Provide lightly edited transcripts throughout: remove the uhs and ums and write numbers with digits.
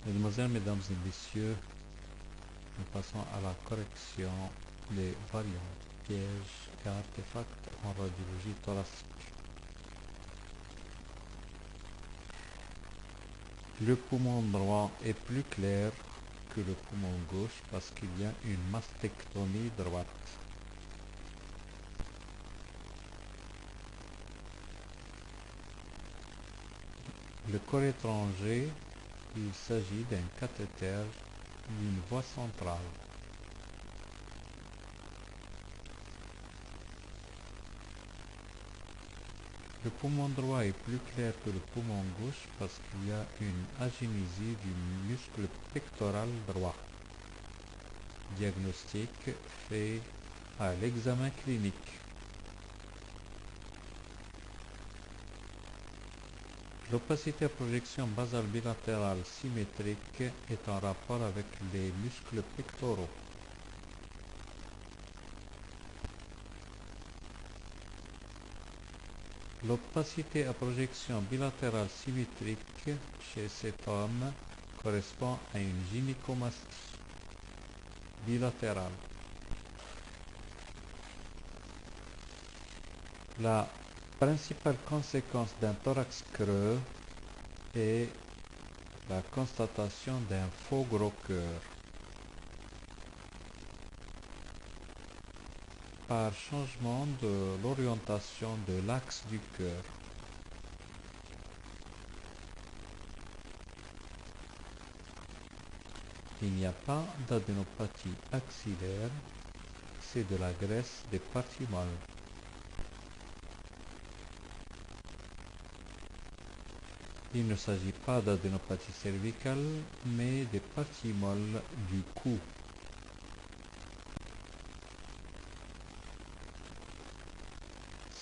Mesdemoiselles, Mesdames et Messieurs, nous passons à la correction des variantes, pièges et artefacts en radiologie thoracique. Le poumon droit est plus clair que le poumon gauche parce qu'il y a une mastectomie droite. Le corps étranger, il s'agit d'un cathéter d'une voie centrale. Le poumon droit est plus clair que le poumon gauche parce qu'il y a une agénésie du muscle pectoral droit. Diagnostic fait à l'examen clinique. L'opacité à projection basale bilatérale symétrique est en rapport avec les muscles pectoraux. L'opacité à projection bilatérale symétrique chez cet homme correspond à une gynécomastie bilatérale. La principale conséquence d'un thorax creux est la constatation d'un faux gros cœur. Par changement de l'orientation de l'axe du cœur. Il n'y a pas d'adénopathie axillaire, c'est de la graisse des parties molles. Il ne s'agit pas d'adénopathie cervicale, mais des parties molles du cou.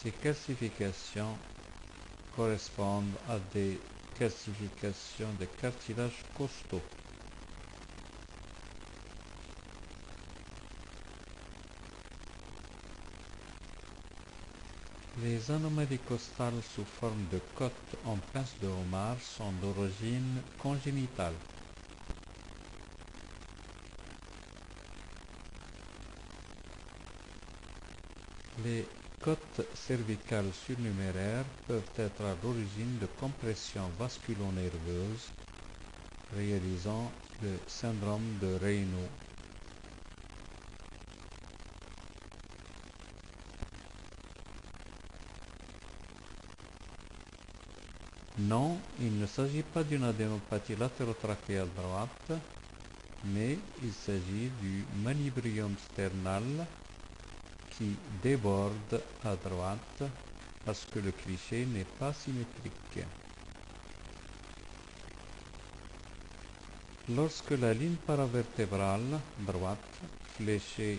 Ces calcifications correspondent à des calcifications des cartilages costaux. Les anomalies costales sous forme de côte en pince de homard sont d'origine congénitale. Les côtes cervicales surnuméraires peuvent être à l'origine de compressions vasculo-nerveuses réalisant le syndrome de Raynaud. Non, il ne s'agit pas d'une adénopathie latérotrachéale droite, mais il s'agit du manubrium sternal qui déborde à droite parce que le cliché n'est pas symétrique. Lorsque la ligne paravertébrale droite, fléchée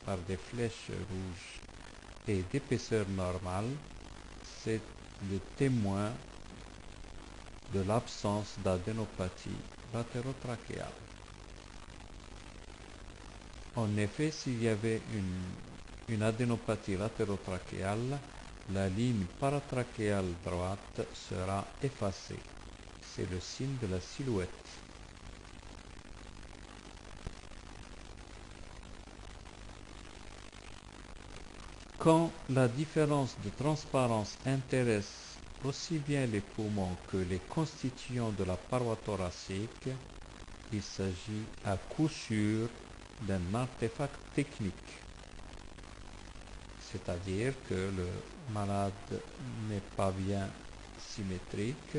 par des flèches rouges, est d'épaisseur normale, c'est le témoin de l'absence d'adénopathie latérotrachéale. En effet, s'il y avait une adénopathie latérotrachéale, la ligne paratrachéale droite sera effacée. C'est le signe de la silhouette. Quand la différence de transparence intéresse aussi bien les poumons que les constituants de la paroi thoracique, il s'agit à coup sûr d'un artefact technique. C'est-à-dire que le malade n'est pas bien symétrique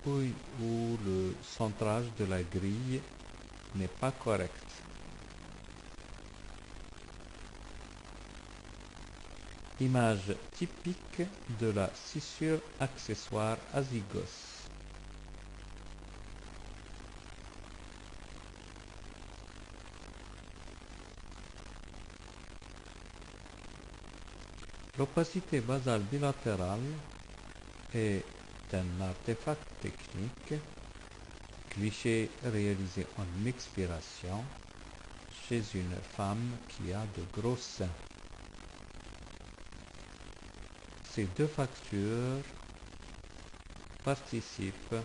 ou le centrage de la grille n'est pas correct. Image typique de la scissure accessoire azygos. L'opacité basale bilatérale est un artefact technique, cliché réalisé en expiration chez une femme qui a de gros seins. Ces deux facteurs participent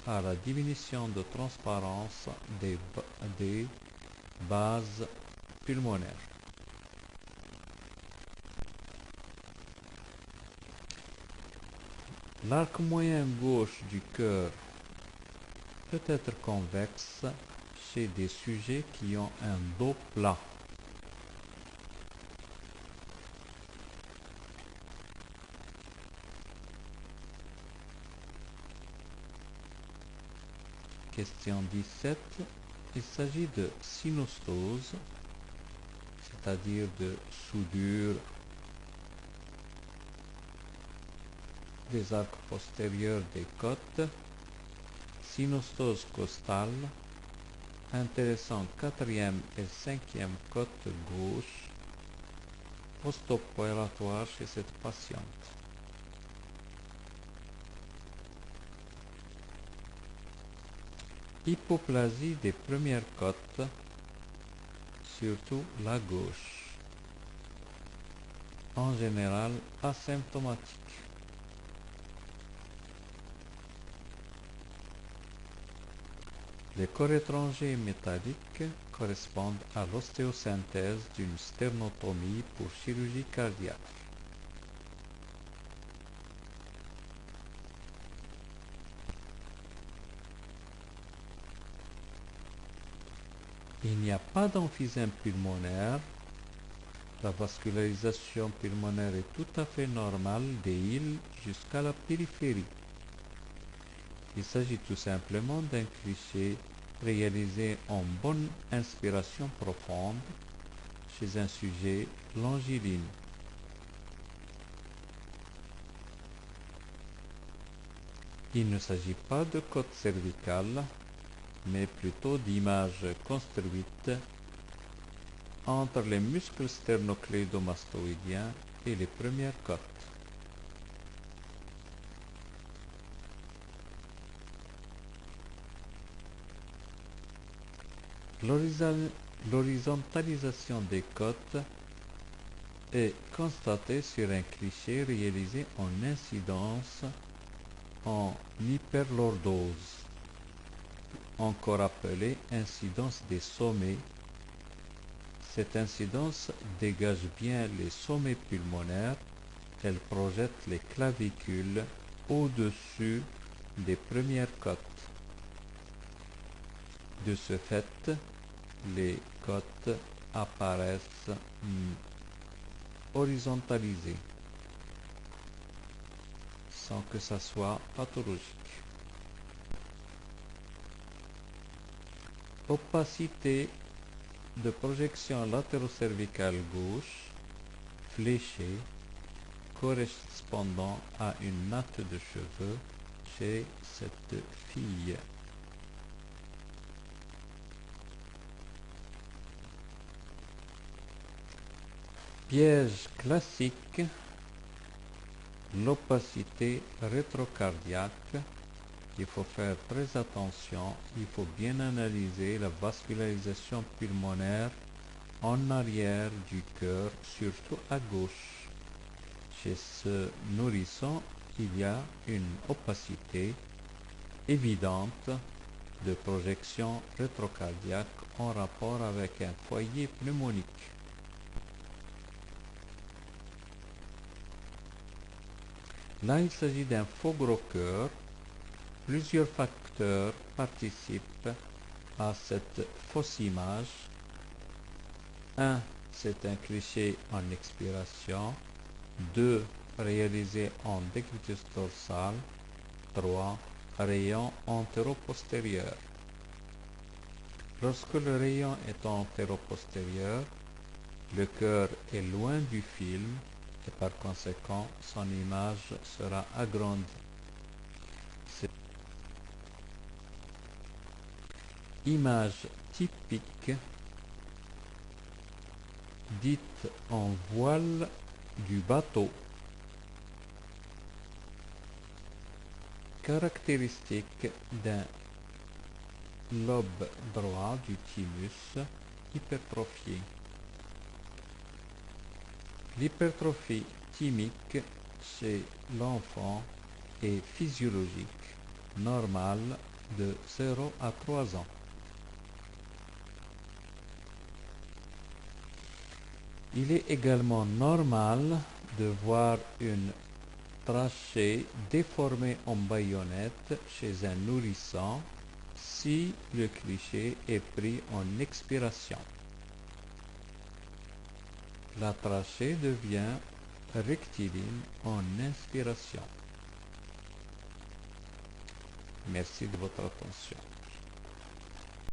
à la diminution de transparence des bases pulmonaires. L'arc moyen gauche du cœur peut être convexe chez des sujets qui ont un dos plat. Question 17. Il s'agit de synostose, c'est-à-dire de soudure des arcs postérieurs des côtes, synostose costale, intéressant 4e et 5e côte gauche, post-opératoire chez cette patiente. Hypoplasie des premières côtes, surtout la gauche, en général asymptomatique. Les corps étrangers métalliques correspondent à l'ostéosynthèse d'une sternotomie pour chirurgie cardiaque. Il n'y a pas d'emphysème pulmonaire. La vascularisation pulmonaire est tout à fait normale des îles jusqu'à la périphérie. Il s'agit tout simplement d'un cliché réalisé en bonne inspiration profonde chez un sujet longiligne. Il ne s'agit pas de côte cervicale, mais plutôt d'images construites entre les muscles sternocléidomastoïdiens et les premières côtes. L'horizontalisation des côtes est constatée sur un cliché réalisé en incidence en hyperlordose, encore appelée incidence des sommets. Cette incidence dégage bien les sommets pulmonaires. Elle projette les clavicules au-dessus des premières côtes. De ce fait, les côtes apparaissent horizontalisées, sans que ça soit pathologique. Opacité de projection latérocervicale gauche, fléchée, correspondant à une natte de cheveux chez cette fille. Piège classique, l'opacité rétrocardiaque. Il faut faire très attention, il faut bien analyser la vascularisation pulmonaire en arrière du cœur, surtout à gauche. Chez ce nourrisson, il y a une opacité évidente de projection rétrocardiaque en rapport avec un foyer pneumonique. Là, il s'agit d'un faux gros cœur. Plusieurs facteurs participent à cette fausse image. 1. C'est un cliché en expiration. 2. Réalisé en décubitus dorsal. 3. Rayon antéro-postérieur. Lorsque le rayon est antéro-postérieur, le cœur est loin du film et par conséquent, son image sera agrandie. Image typique dite en voile du bateau. Caractéristique d'un lobe droit du thymus hypertrophié. L'hypertrophie thymique chez l'enfant est physiologique, normale de 0 à 3 ans. Il est également normal de voir une trachée déformée en baïonnette chez un nourrisson si le cliché est pris en expiration. La trachée devient rectiligne en inspiration. Merci de votre attention.